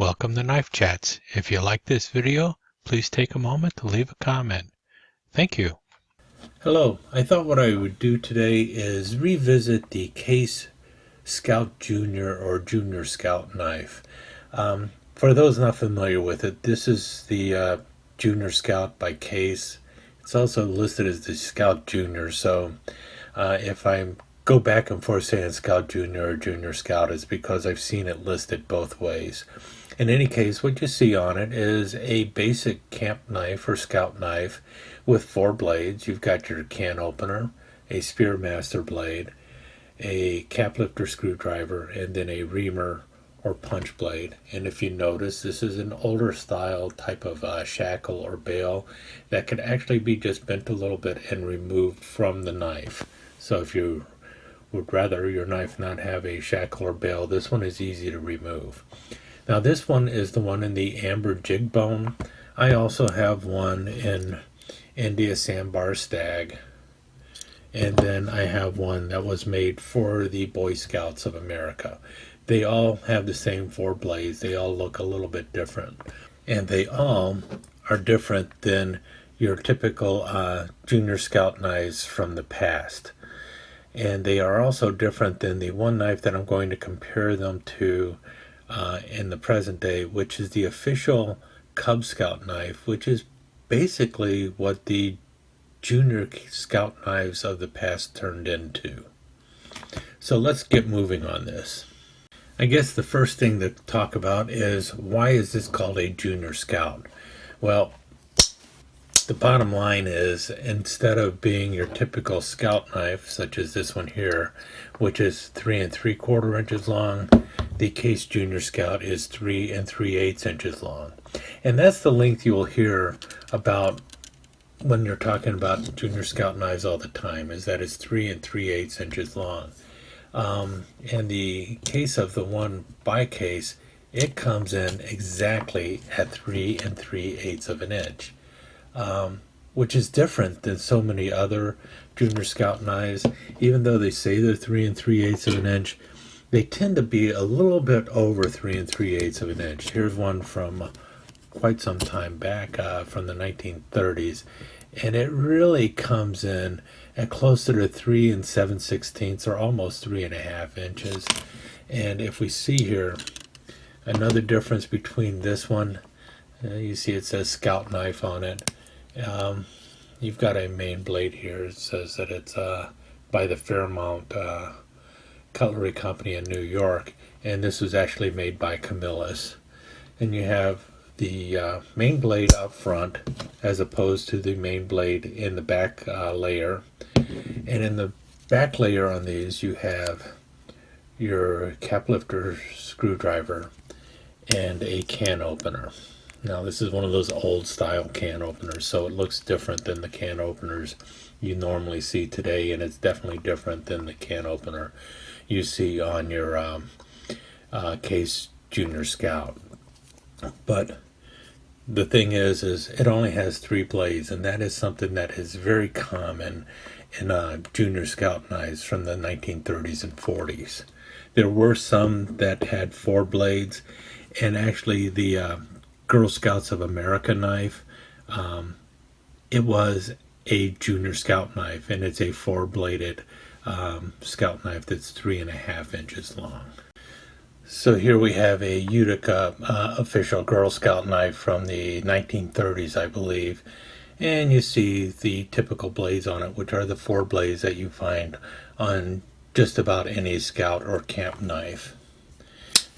Welcome to Knife Chats. If you like this video, please take a moment to leave a comment. Thank you. Hello, I thought what I would do today is revisit the Case Scout Junior or Junior Scout Knife. For those not familiar with it, this is the Junior Scout by Case. It's also listed as the Scout Junior, so if I go back and forth saying Scout Junior or Junior Scout, it's because I've seen it listed both ways. In any case, what you see on it is a basic camp knife or scout knife with 4 blades. You've got your can opener, a Spearmaster blade, a cap lifter screwdriver, and then a Reamer or punch blade. And if you notice, this is an older style type of shackle or bail that can actually be just bent a little bit and removed from the knife. So if you would rather your knife not have a shackle or bail, this one is easy to remove. Now this one is the one in the amber jig bone. I also have one in India sandbar stag, and then I have one that was made for the Boy Scouts of America. They all have the same 4 blades. They all look a little bit different, and they all are different than your typical Junior Scout knives from the past. And they are also different than the one knife that I'm going to compare them to in the present day, which is the official Cub Scout knife, which is basically what the Junior Scout knives of the past turned into. So let's get moving on this. I guess the first thing to talk about is, why is this called a Junior Scout? Well, the bottom line is, instead of being your typical scout knife, such as this one here, which is 3 3/4 inches long, the Case Junior Scout is 3 3/8 inches long. And that's the length you will hear about when you're talking about Junior Scout knives all the time, is that it's 3 3/8 inches long. In the case of the one by Case, it comes in exactly at 3 3/8 of an inch. Which is different than so many other Junior Scout knives. Even though they say they're 3 3/8 of an inch, they tend to be a little bit over 3 3/8 of an inch. Here's one from quite some time back, from the 1930s, and it really comes in at closer to 3 7/16 or almost 3.5 inches. And if we see here, another difference between this one, you see it says Scout Knife on it. You've got a main blade here. It says that it's by the Fairmount Cutlery Company in New York, and this was actually made by Camillus. And you have the main blade up front as opposed to the main blade in the back layer. And in the back layer on these, you have your cap lifter screwdriver and a can opener. Now this is one of those old style can openers, so it looks different than the can openers you normally see today, and it's definitely different than the can opener you see on your Case Junior Scout. But the thing is it only has 3 blades, and that is something that is very common in Junior Scout knives from the 1930s and 40s. There were some that had 4 blades, and actually the Girl Scouts of America knife, it was a Junior Scout knife, and it's a 4-bladed scout knife that's 3.5 inches long. So here we have a Utica official Girl Scout knife from the 1930s, I believe, and you see the typical blades on it, which are the 4 blades that you find on just about any scout or camp knife.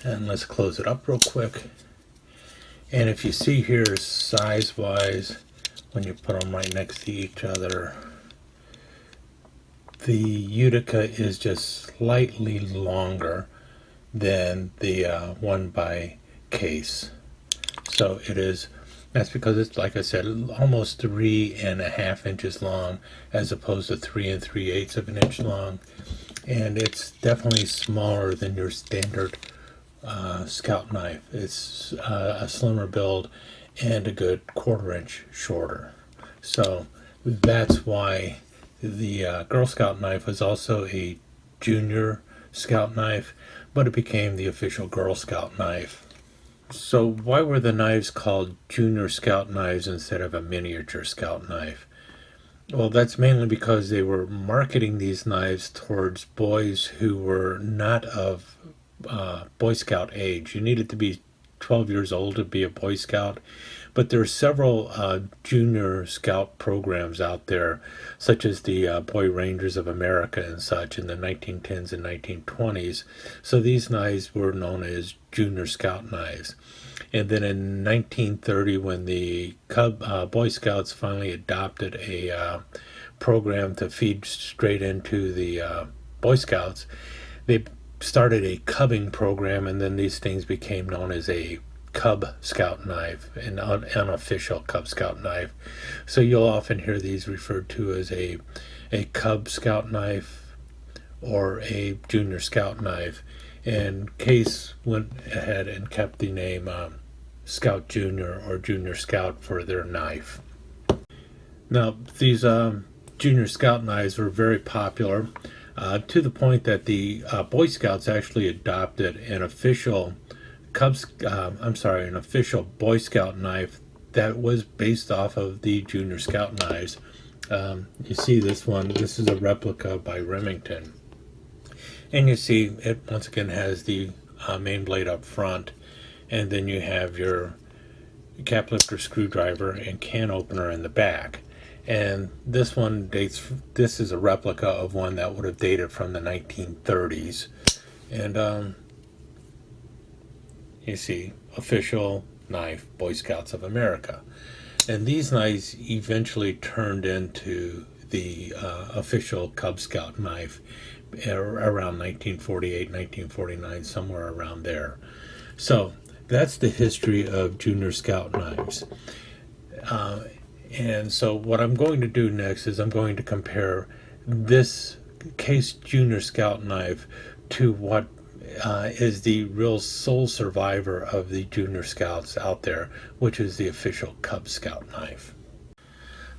And let's close it up real quick. And if you see here, size-wise, when you put them right next to each other, the Utica is just slightly longer than the one by Case. So it is, that's because it's, like I said, almost 3.5 inches long as opposed to 3 3/8 of an inch long. And it's definitely smaller than your standard scout knife. It's a slimmer build and a good 1/4 inch shorter. So that's why the Girl Scout knife was also a Junior Scout knife, but it became the official Girl Scout knife So why were the knives called Junior Scout knives instead of a miniature Scout knife? Well, that's mainly because they were marketing these knives towards boys who were not of Boy Scout age. You needed to be 12 years old to be a Boy Scout, but there are several junior scout programs out there, such as the Boy Rangers of America and such in the 1910s and 1920s. So these knives were known as junior scout knives. And then in 1930, when the Boy Scouts finally adopted a program to feed straight into the Boy Scouts, they started a cubbing program, and then these things became known as a Cub Scout knife, an unofficial Cub Scout knife. So you'll often hear these referred to as a Cub Scout knife or a Junior Scout knife. And Case went ahead and kept the name Scout Junior or Junior Scout for their knife. Now, these Junior Scout knives were very popular to the point that the Boy Scouts actually adopted an official an official Boy Scout knife that was based off of the Junior Scout knives. You see this one. This is a replica by Remington, and you see it once again has the main blade up front, and then you have your cap lifter, screwdriver, and can opener in the back. And this one this is a replica of one that would have dated from the 1930s. And you see, official knife, Boy Scouts of America. And these knives eventually turned into the official Cub Scout knife around 1948, 1949, somewhere around there. So that's the history of Junior Scout knives. And so what I'm going to do next is I'm going to compare this Case Junior Scout knife to what is the real sole survivor of the Junior Scouts out there, which is the official Cub Scout knife.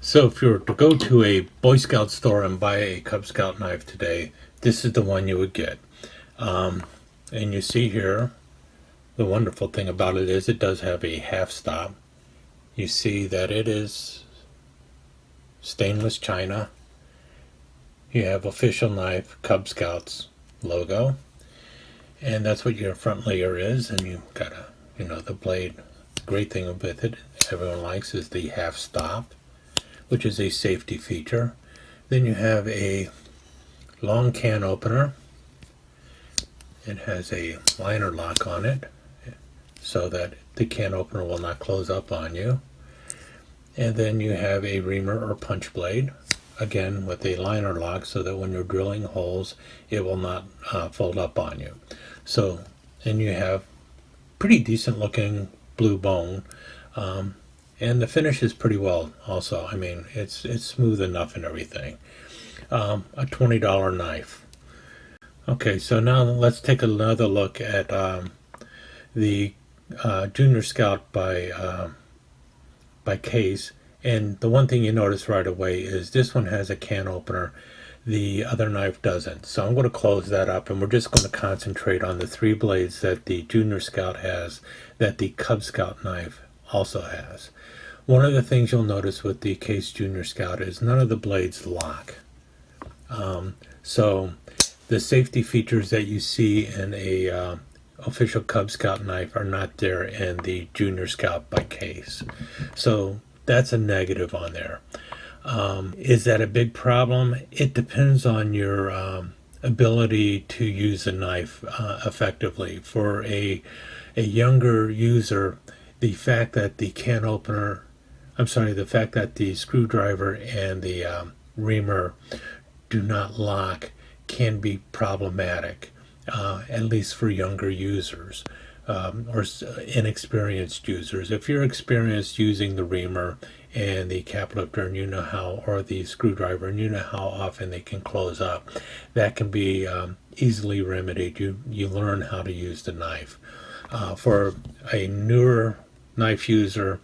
So if you were to go to a Boy Scout store and buy a Cub Scout knife today, this is the one you would get. And you see here, the wonderful thing about it is it does have a half stop. You see that it is stainless china. You have official knife, Cub Scouts logo, and that's what your front layer is. And you got the blade. The great thing with it, everyone likes, is the half stop, which is a safety feature. Then you have a long can opener. It has a liner lock on it, so that the can opener will not close up on you. And then you have a reamer or punch blade, again with a liner lock, so that when you're drilling holes, it will not fold up on you. So, and you have pretty decent looking blue bone, and the finish is pretty well also. I mean, it's smooth enough and everything. A $20 knife. Okay, so now let's take another look at the Junior Scout by Case. And the one thing you notice right away is this one has a can opener, the other knife doesn't. So I'm going to close that up, and we're just going to concentrate on the three blades that the Junior Scout has that the Cub Scout knife also has. One of the things you'll notice with the Case Junior Scout is none of the blades lock. So the safety features that you see in a official Cub Scout knife are not there in the Junior Scout by Case. So that's a negative on there. Is that a big problem? It depends on your ability to use a knife effectively. For a younger user, the fact that the the fact that the screwdriver and the reamer do not lock can be problematic, at least for younger users or inexperienced users. If you're experienced using the reamer and the cap lifter, and or the screwdriver, and you know how often they can close up, that can be easily remedied. You learn how to use the knife. For a newer knife user,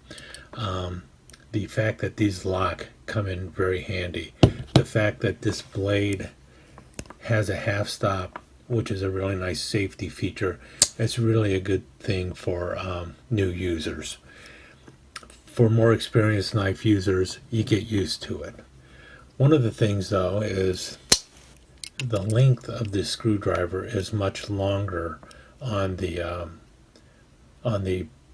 the fact that these lock come in very handy. The fact that this blade has a half stop, which is a really nice safety feature, It's really a good thing for new users. For more experienced knife users, you get used to it. One of the things, though, is the length of the screwdriver is much longer on the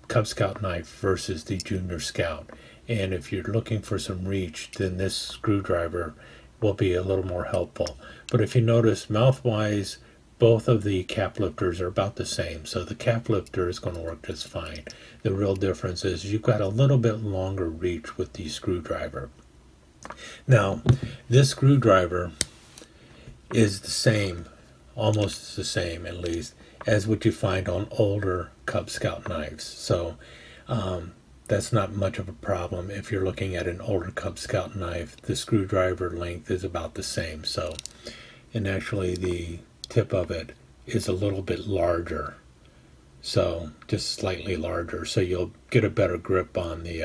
Cub Scout knife versus the Junior Scout. And if you're looking for some reach, then this screwdriver will be a little more helpful. But if you notice, mouthwise, both of the cap lifters are about the same, so the cap lifter is going to work just fine. The real difference is you've got a little bit longer reach with the screwdriver. Now, this screwdriver is the same, almost the same at least, as what you find on older Cub Scout knives. So that's not much of a problem. If you're looking at an older Cub Scout knife, the screwdriver length is about the same. So, and actually the tip of it is a little bit larger, so just slightly larger, so you'll get a better grip on the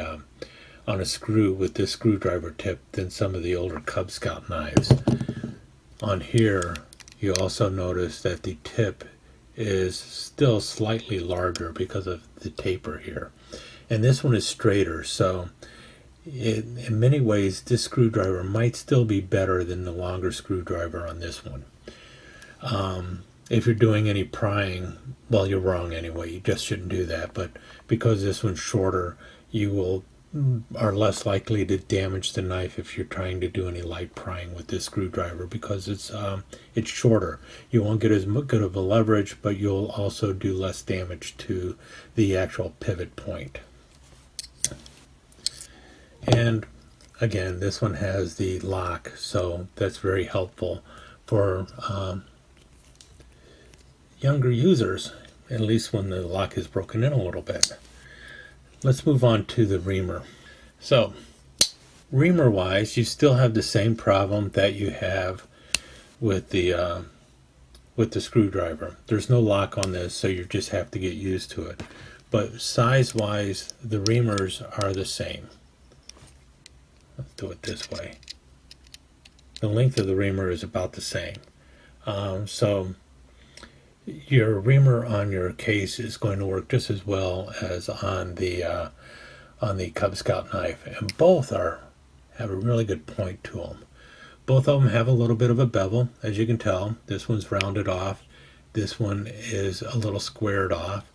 on a screw with this screwdriver tip than some of the older Cub Scout knives. On here you also notice that the tip is still slightly larger because of the taper here, and this one is straighter, so in many ways this screwdriver might still be better than the longer screwdriver on this one. If you're doing any prying, well, you're wrong anyway. You just shouldn't do that. But because this one's shorter, you are less likely to damage the knife if you're trying to do any light prying with this screwdriver, because it's shorter. You won't get as good of a leverage, but you'll also do less damage to the actual pivot point. And again, this one has the lock, so that's very helpful for younger users, at least when the lock is broken in a little bit. Let's move on to the Reamer. So, Reamer wise, you still have the same problem that you have with the screwdriver. There's no lock on this, so you just have to get used to it. But size wise, the Reamers are the same. Let's do it this way. The length of the Reamer is about the same. So your Reamer on your case is going to work just as well as on the Cub Scout knife, and both have a really good point to them. Both of them have a little bit of a bevel, as you can tell. This one's rounded off. This one is a little squared off.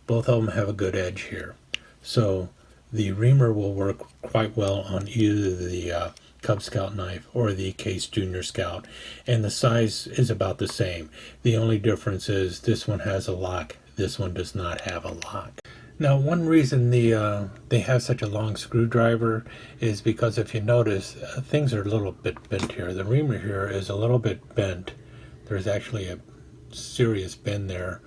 Both of them have a good edge here. So the Reamer will work quite well on either the Cub Scout knife or the Case Junior Scout, and the size is about the same. The only difference is this one has a lock, this one does not have a lock. Now, one reason they have such a long screwdriver is because if you notice, things are a little bit bent here. The Reamer here is a little bit bent. There's actually a serious bend there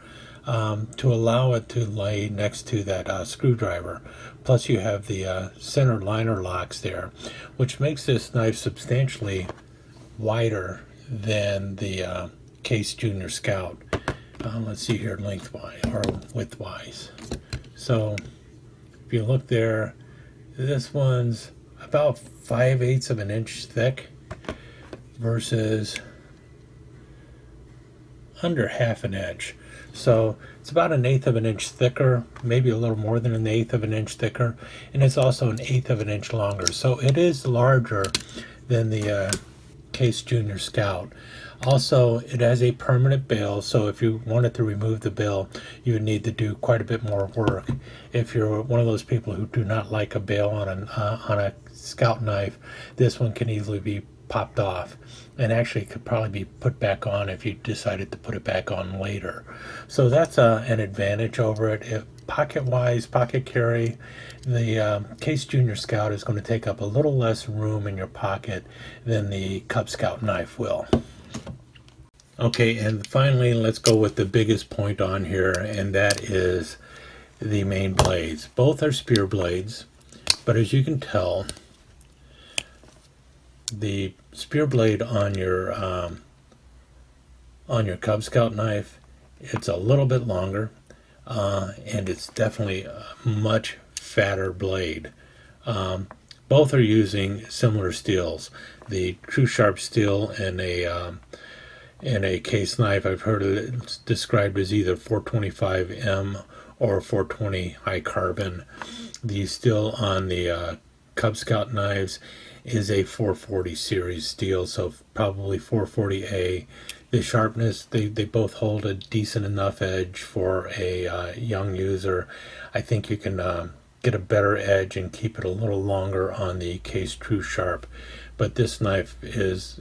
to allow it to lay next to that screwdriver. Plus you have the center liner locks there, which makes this knife substantially wider than the Case Junior Scout. Let's see here, lengthwise or widthwise. So if you look there, this one's about 5/8 of an inch thick versus under half an inch. So it's about 1/8 of an inch thicker, maybe a little more than 1/8 of an inch thicker, and it's also 1/8 of an inch longer. So it is larger than the Case Junior Scout. Also, it has a permanent bail, so if you wanted to remove the bail, you would need to do quite a bit more work. If you're one of those people who do not like a bail on a Scout knife, this one can easily be popped off, and actually could probably be put back on if you decided to put it back on later. So that's an advantage over it. If pocket-wise, pocket carry, the Case Junior Scout is going to take up a little less room in your pocket than the Cub Scout knife will. Okay, and finally, let's go with the biggest point on here, and that is the main blades. Both are spear blades, but as you can tell, the spear blade on your Cub Scout knife, it's a little bit longer, and it's definitely a much fatter blade. Both are using similar steels, the true sharp steel and in a case knife. I've heard it described as either 425M or 420 high carbon. The steel on the Cub Scout knives is a 440 series steel, so probably 440A. The sharpness, they both hold a decent enough edge for a young user. I think you can get a better edge and keep it a little longer on the Case True Sharp. But this knife is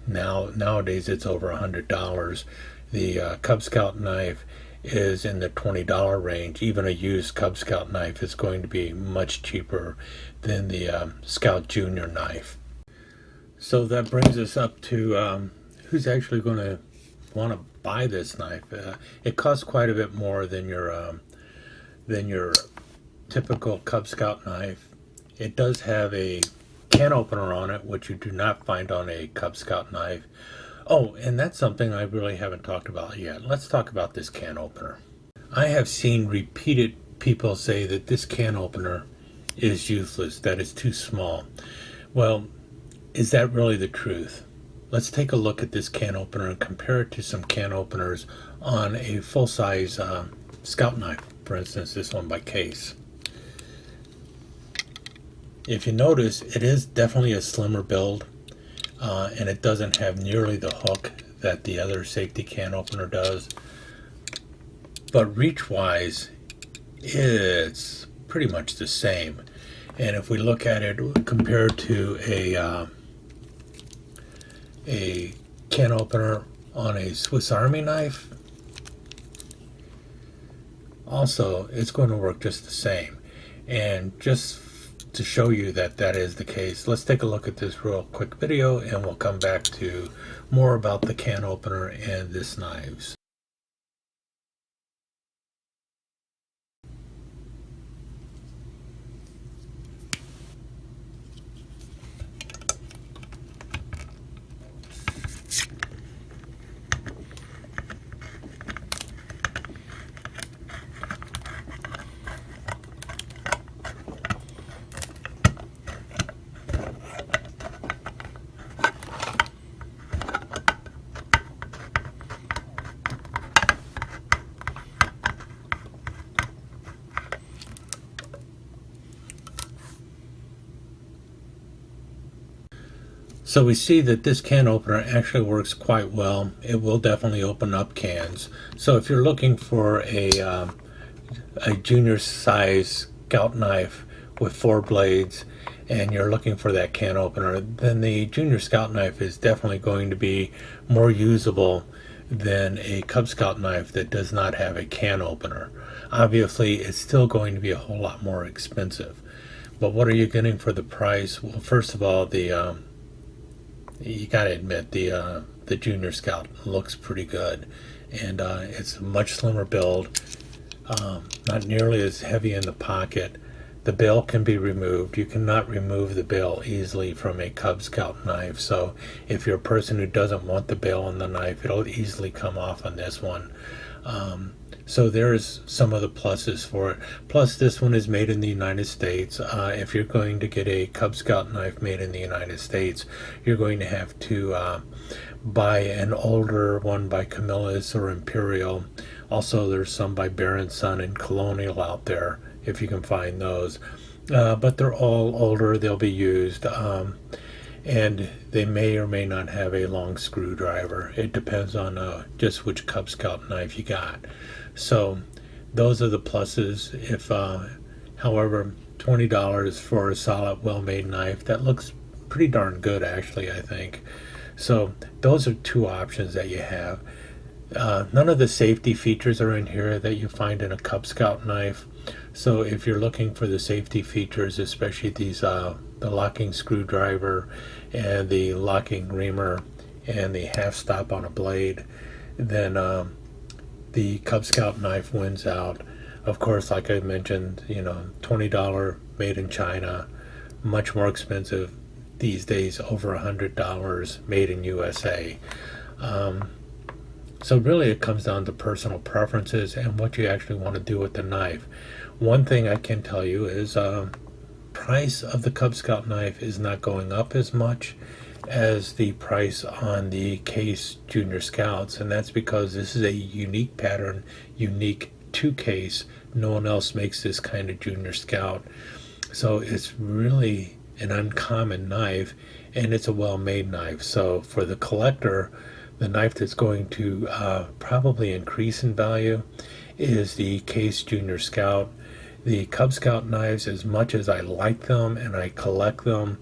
nowadays it's over $100. The Cub Scout knife is in the $20 range. Even a used Cub Scout knife is going to be much cheaper than the Scout Junior knife. So that brings us up to who's actually going to want to buy this knife. It costs quite a bit more than your typical Cub Scout knife. It does have a can opener on it, which you do not find on a Cub Scout knife. Oh, and that's something I really haven't talked about yet. Let's talk about this can opener. I have seen repeated people say that this can opener is useless, that it's too small. Well, is that really the truth? Let's take a look at this can opener and compare it to some can openers on a full-size Scout knife. For instance, this one by Case. If you notice, it is definitely a slimmer build, and it doesn't have nearly the hook that the other safety can opener does. But reach-wise, it's pretty much the same. And if we look at it compared to a can opener on a Swiss Army knife, also it's going to work just the same. And just to show you that that is the case, let's take a look at this real quick video and we'll come back to more about the can opener and this knives. So we see that this can opener actually works quite well. It will definitely open up cans. So if you're looking for a junior size Scout knife with 4 blades and you're looking for that can opener, then the junior Scout knife is definitely going to be more usable than a Cub Scout knife that does not have a can opener. Obviously, it's still going to be a whole lot more expensive. But what are you getting for the price? Well, first of all, you gotta admit the Junior Scout looks pretty good, and it's a much slimmer build, not nearly as heavy in the pocket. The bail can be removed. You cannot remove the bail easily from a Cub Scout knife, so if you're a person who doesn't want the bail on the knife, it'll easily come off on this one. So there's some of the pluses for it. Plus, this one is made in the United States. If you're going to get a Cub Scout knife made in the United States, you're going to have to buy an older one by Camillus or Imperial. Also, there's some by Baron Son and Colonial out there, if you can find those. But they're all older. They'll be used. And they may or may not have a long screwdriver. It depends on just which Cub Scout knife you got. So those are the pluses. If, however, $20 for a solid, well-made knife, that looks pretty darn good, actually, I think. So those are 2 options that you have. None of the safety features are in here that you find in a Cub Scout knife. So if you're looking for the safety features, especially these the locking screwdriver and the locking reamer and the half stop on a blade, then the Cub Scout knife wins out. Of course, like I mentioned, $20 made in China, much more expensive these days, over $100 made in USA. So really it comes down to personal preferences and what you actually want to do with the knife. One thing I can tell you is price of the Cub Scout knife is not going up as much as the price on the Case Junior Scouts, and that's because this is a unique pattern, unique to Case. No one else makes this kind of Junior Scout. So it's really an uncommon knife, and it's a well-made knife. So for the collector, the knife that's going to probably increase in value is the Case Junior Scout. The Cub Scout knives, as much as I like them and I collect them,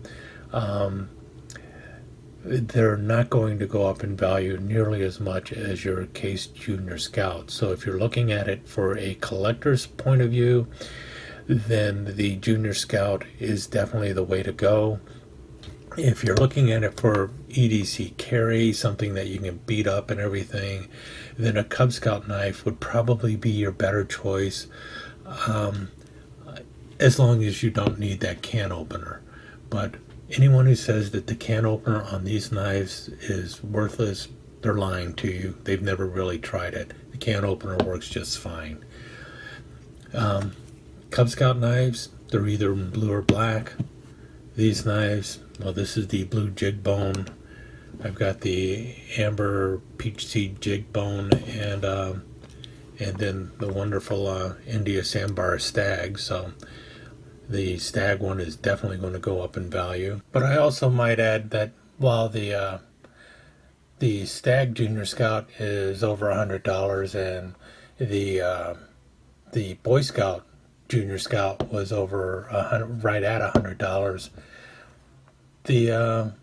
they're not going to go up in value nearly as much as your Case Junior Scout. So if you're looking at it for a collector's point of view, then the Junior Scout is definitely the way to go. If you're looking at it for EDC carry, something that you can beat up and everything, then a Cub Scout knife would probably be your better choice, as long as you don't need that can opener. But anyone who says that the can opener on these knives is worthless, they're lying to you. They've never really tried it. The can opener works just fine. Cub Scout knives, they're either blue or black. These knives, well, this is the blue jig bone. I've got the amber peach seed jig bone, and then the wonderful India Sambar stag. So the stag one is definitely going to go up in value. But I also might add that while the stag Junior Scout is over $100, and the Boy Scout Junior Scout was over right at $100. The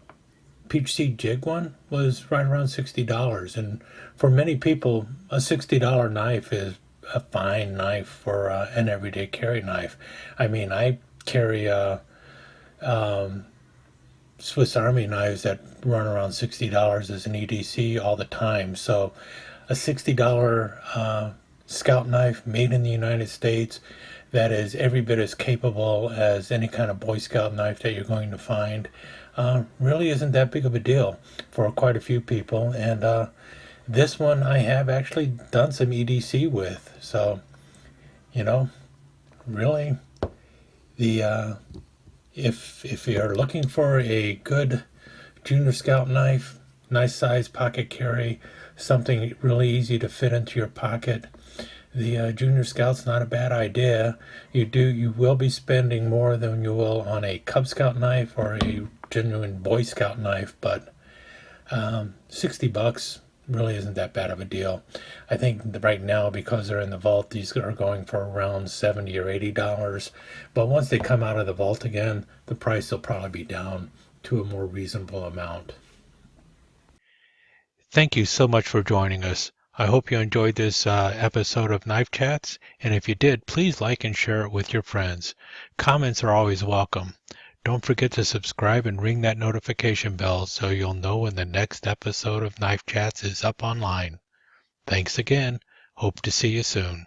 peach seed jig one was right around $60, and for many people, a $60 knife is a fine knife for an everyday carry knife. I mean, I carry Swiss Army knives that run around $60 as an EDC all the time. So a $60 Scout knife made in the United States that is every bit as capable as any kind of Boy Scout knife that you're going to find really isn't that big of a deal for quite a few people. And this one I have actually done some EDC with. So, really, the if you're looking for a good Junior Scout knife, nice size pocket carry, something really easy to fit into your pocket, the Junior Scout's not a bad idea. You will be spending more than you will on a Cub Scout knife or a genuine Boy Scout knife, but $60 really isn't that bad of a deal. I think right now, because they're in the vault, these are going for around $70 or $80. But once they come out of the vault again, the price will probably be down to a more reasonable amount. Thank you so much for joining us. I hope you enjoyed this episode of Knife Chats, and if you did, please like and share it with your friends. Comments are always welcome. Don't forget to subscribe and ring that notification bell so you'll know when the next episode of Knife Chats is up online. Thanks again. Hope to see you soon.